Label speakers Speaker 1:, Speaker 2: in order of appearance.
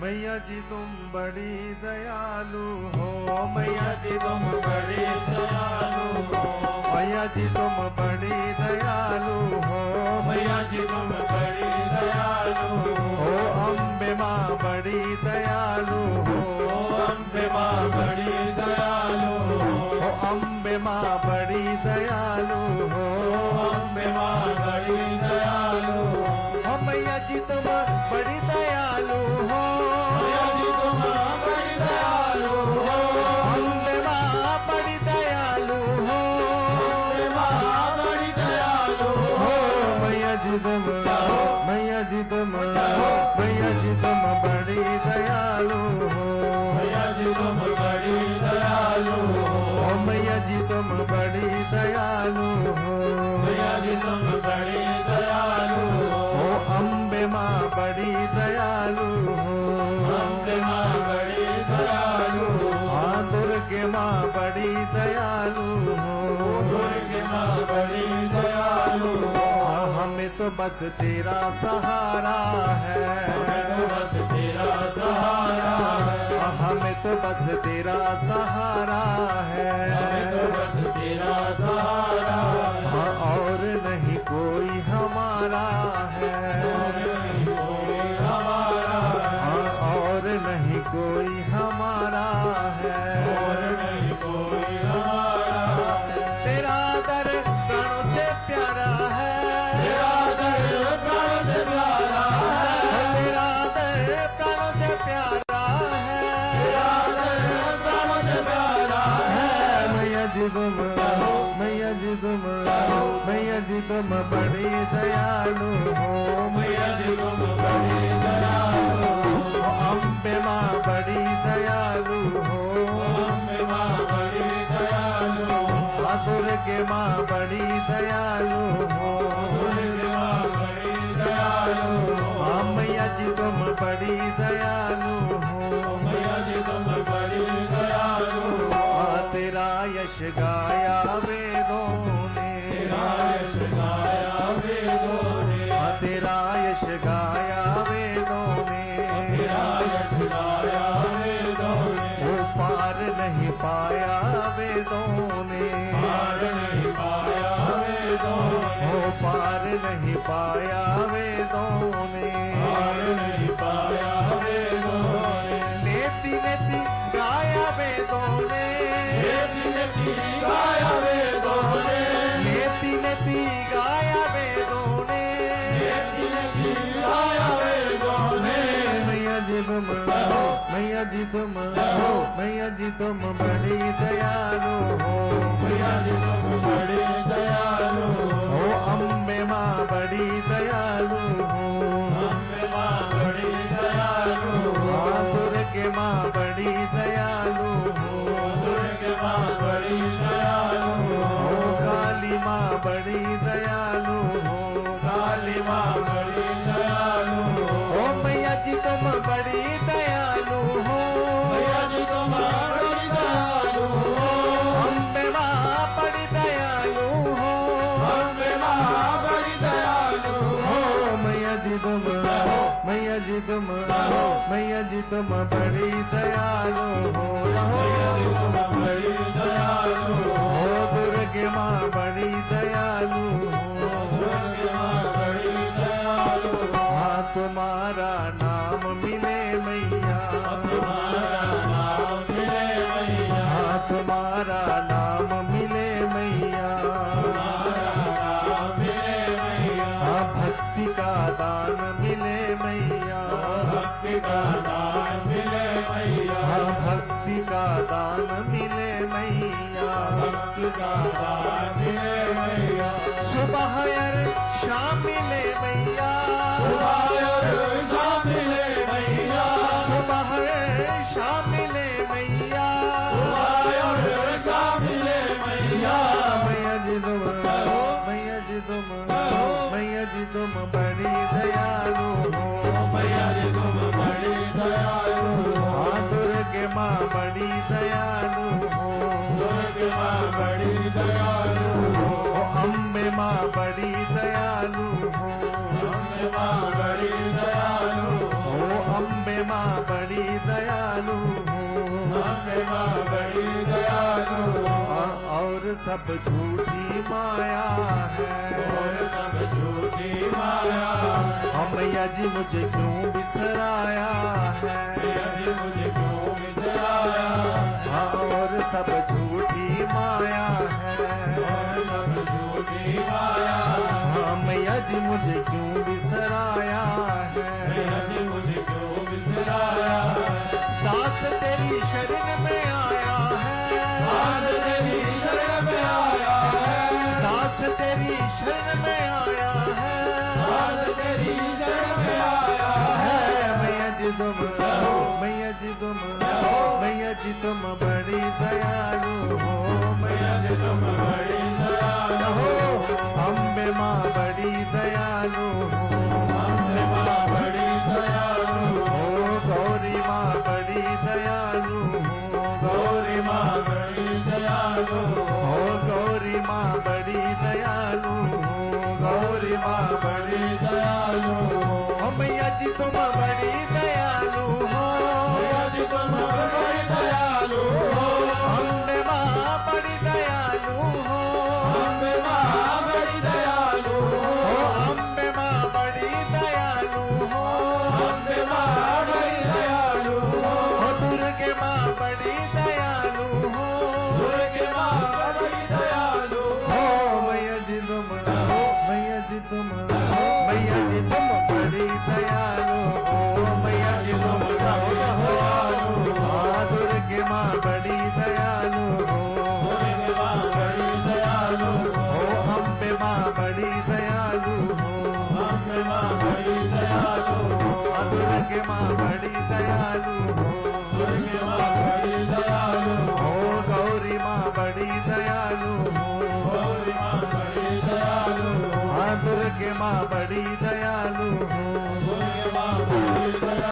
Speaker 1: मैया जी तुम बड़ी दयालु हो, मैया जी
Speaker 2: तुम बड़ी दयालु हो,
Speaker 1: मैया जी तुम बड़ी दयालु हो,
Speaker 2: मैया जी तुम बड़ी दयालु हो,
Speaker 1: अम्बे माँ बड़ी दयालु हो,
Speaker 2: अम्बे माँ बड़ी दयालु हो,
Speaker 1: अम्बे माँ बड़ी दयालु हो,
Speaker 2: अम्बे माँ बड़ी दयालु हो,
Speaker 1: मैया जी तुम बड़ी दयालु हो,
Speaker 2: मैया जी तुम बड़ी दयालु हो,
Speaker 1: अम्बे माँ बड़ी दयालु हो,
Speaker 2: अम्बे माँ बड़ी दयालु हो,
Speaker 1: मैया जी तुम मैया जी तुम मैया जी तुम बड़ी दयालु हो,
Speaker 2: मैया जी तुम बड़ी दयालु हो,
Speaker 1: मैया जी तुम बड़ी दयालु हो,
Speaker 2: मैया जी तुम बड़ी दयालु हो,
Speaker 1: अम्बे माँ बड़ी दयालु हो,
Speaker 2: अम्बे माँ बड़ी दयालु हो,
Speaker 1: दुर्गे माँ बड़ी दयालु हो,
Speaker 2: दुर्गे माँ बड़ी दयालु हो,
Speaker 1: हमें तो बस तेरा सहारा है,
Speaker 2: हमें तो बस तेरा सहारा है,
Speaker 1: हमें तो बस तेरा सहारा है,
Speaker 2: हमें तो बस तेरा सहारा है,
Speaker 1: और नहीं कोई हमारा है,
Speaker 2: और नहीं कोई हमारा है,
Speaker 1: और नहीं कोई हमारा है,
Speaker 2: और नहीं कोई हमारा है,
Speaker 1: तेरा दर प्राणों से प्यारा है,
Speaker 2: तेरा दर प्राण से प्यारा है,
Speaker 1: तेरा दर प्राणों से प्यारा है,
Speaker 2: तेरा दर प्राण से प्यारा है,
Speaker 1: मैया जी तुम मैया जी तुम मैया जी तुम बड़ी दयालु हो,
Speaker 2: मैया जी तुम बड़ी दयालु हो,
Speaker 1: अम्बे माँ बड़ी दयालु हो,
Speaker 2: अम्बे माँ बड़ी दयालु हो,
Speaker 1: दुर्गे माँ बड़ी दयालु हो,
Speaker 2: दुर्गे माँ बड़ी दयालु हो,
Speaker 1: मैया जी तुम बड़ी दयालु हो,
Speaker 2: मैया जी तुम बड़ी दयालु हो,
Speaker 1: तेरा यश गाया वेदों ने,
Speaker 2: तेरा यश गाया वेदों ने,
Speaker 1: तेरा यश गाया वेदों ने,
Speaker 2: तेरा यश गाया वेदों ने,
Speaker 1: वो पार नहीं पाया वेदों ने,
Speaker 2: पार नहीं पाया वेदों ने,
Speaker 1: वो पार नहीं पाया वेदों ने,
Speaker 2: पार नहीं पाया वेदों ने,
Speaker 1: नेति नेति गाया वेदों ने,
Speaker 2: नेति नेति गाया वेदों ने,
Speaker 1: नेति नेति गाया वेदों ने,
Speaker 2: नेति नेति गाया वेदों ने,
Speaker 1: मैया जी तुम मैया जी तुम मैया जी तुम बड़ी दयालु हो,
Speaker 2: मैया जी तुम बड़ी दयालु हो,
Speaker 1: अम्बे माँ बड़ी दयालु हो,
Speaker 2: अम्बे माँ बड़ी दयालु हो,
Speaker 1: दुर्गे माँ बड़ी दयालु हो,
Speaker 2: दुर्गे माँ बड़ी दयालु हो,
Speaker 1: काली माँ बड़ी दयालु हो,
Speaker 2: काली माँ बड़ी दयालु हो,
Speaker 1: मैया जी तुम बड़ी दयालु हो,
Speaker 2: मैया जी तुम बड़ी दयालु हो,
Speaker 1: अम्बे माँ बड़ी दयालु हो,
Speaker 2: अम्बे माँ बड़ी दयालु हो,
Speaker 1: मैया जी तुम मैया जी तुम मैया जी तुम बड़ी दयालु हो,
Speaker 2: मैया जी तुम बड़ी दयालु हो,
Speaker 1: दुर्गे माँ बड़ी दयालु हो,
Speaker 2: दुर्गे माँ बड़ी दयालु हो,
Speaker 1: तुम्हारा नाम मिले मैया,
Speaker 2: तुम्हारा नाम मिले मैया,
Speaker 1: तुम्हारा नाम मिले मैया,
Speaker 2: तुम्हारा नाम मिले मैया,
Speaker 1: भक्ति का दान मिले मैया,
Speaker 2: भक्ति का दान मिले मैया,
Speaker 1: भक्ति का दान मिले मैया,
Speaker 2: भक्ति का दान मिले मैया,
Speaker 1: सुबह और शाम मिले मैया,
Speaker 2: सुबह और शाम मिले मैया,
Speaker 1: सुबह और शाम मिले मैया,
Speaker 2: सुबह और शाम मिले मैया,
Speaker 1: मैया जी तुम मैया जी तुम मैया जी तुम बड़ी दयालु हो,
Speaker 2: मैया जी तुम बड़ी दयालु
Speaker 1: माँ बड़ी दयालु हूँ,
Speaker 2: अम्बे माँ बड़ी दयालु
Speaker 1: और सब झूठी माया है,
Speaker 2: और सब झूठी माया
Speaker 1: हाँ मैया जी मुझे क्यों बिसराया है,
Speaker 2: यदि मुझे क्यों बिसराया
Speaker 1: हाँ और सब झूठी माया है,
Speaker 2: और सब झूठी माया
Speaker 1: हाँ मैया जी मुझे क्यों बिसराया है,
Speaker 2: यदि मुझे क्यों बिसराया
Speaker 1: दास तेरी शरण में आया है,
Speaker 2: आज तेरी शरण में आया है
Speaker 1: दास तेरी शरण में आया है,
Speaker 2: आज तेरी शरण में आया है
Speaker 1: मैया जी तुम मैया जी तुम मैया जी तुम बड़ी दयालु हो, मैया जी तुम
Speaker 2: बड़ी दयालु
Speaker 1: हो, अम्बे माँ बड़ी दयालु हो,
Speaker 2: अम्बे माँ बड़ी दयालु
Speaker 1: हो गौरी माँ बड़ी दयालु हो,
Speaker 2: गौरी माँ बड़ी दयालु
Speaker 1: हो गौरी माँ बड़ी दयालु हो,
Speaker 2: गौरी माँ बड़ी दयालु
Speaker 1: हो मैया जी तुम बड़ी दयालु हो,
Speaker 2: यदि तुम बड़ी दयालु हो
Speaker 1: अम्बे माँ बड़ी दयालु हो,
Speaker 2: अम्बे माँ बड़ी दयालु
Speaker 1: हो अम्बे माँ बड़ी दयालु हो,
Speaker 2: अम्बे माँ बड़ी दयालु
Speaker 1: हो दुर्गे माँ बड़ी दयालु हो,
Speaker 2: दुर्गे माँ बड़ी दयालु
Speaker 1: हो मैया जी तुम मैया जी तुम मैया जी तुम बड़ी दयालु हो, मैया जी तुम दयालु हो, दुर्गे माँ बड़ी दयालु हो,
Speaker 2: दुर्गे माँ बड़ी दयालु
Speaker 1: हो अम्बे माँ बड़ी दयालु हो,
Speaker 2: अम्बे माँ बड़ी दयालु
Speaker 1: दुर्गे माँ बड़ी दयालु हो,
Speaker 2: दुर्गे माँ बड़ी दयालु
Speaker 1: हो गौरी माँ बड़ी दयालु हो,
Speaker 2: गौरी माँ बड़ी दयालु
Speaker 1: दुर्गे माँ बड़ी दयालु हो।
Speaker 2: दुर्गे माँ बड़ी दयालु